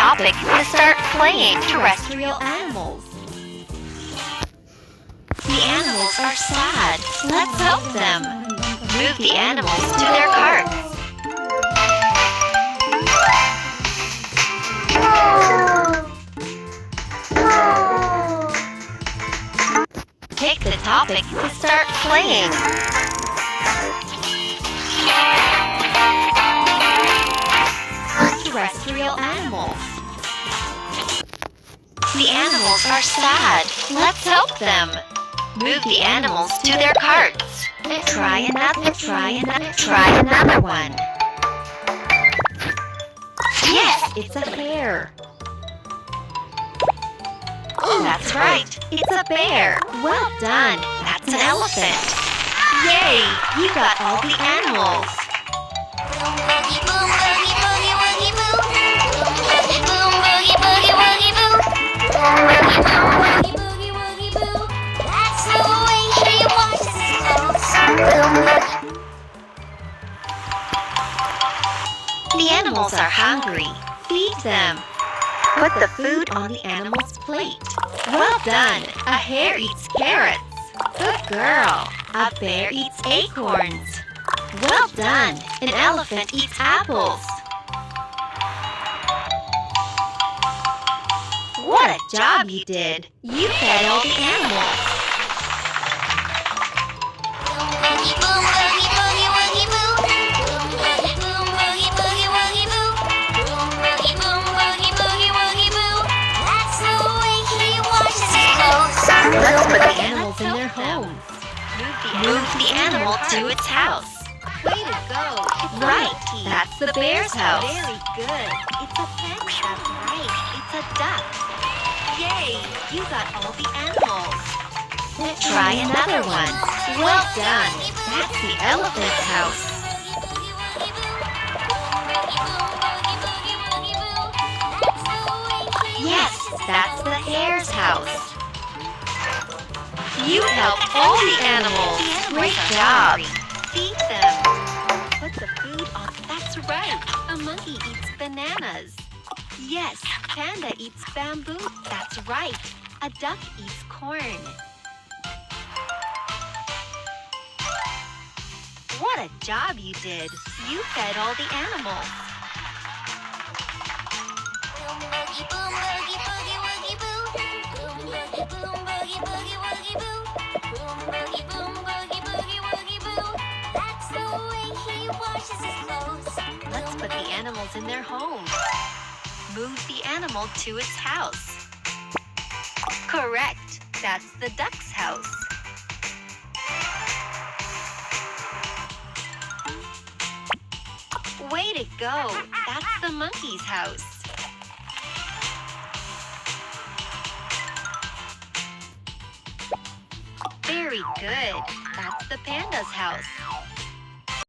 topic to start playing terrestrial animals. The animals are sad. Let's help them. Move the animals to their carts. Pick the topic to start playing. Terrestrial animals. The animals are sad. Let's help them. Move the animals to their carts. Try another one. Yes, it's a hare. That's right, it's a bear. Well done, that's an elephant. Yay, you got all the animals. The animals are hungry. Feed them. Put the food on the animal's plate. Well done. A hare eats carrots. Good girl. A bear eats acorns. Well done. An elephant eats apples. What a job you did. You fed all the animals. Let's put the animals in their homes. Move the animal to its house. Way to go. Right, that's the bear's house. Very good. It's a panda. That's right. It's a duck. Yay, you got all the animals. Try another one. Well done. That's the elephant's house. Yes, that's the hare's house. You helped all the animals. Great job. Feed them. Put the food on. That's right. A monkey eats bananas. Yes, panda eats bamboo. That's right. A duck eats corn. What a job you did. You fed all the animals. Let's put the animals in their homes. Move the animal to its house. Correct. That's the duck's house. Way to go. That's the monkey's house. Very good. That's the panda's house.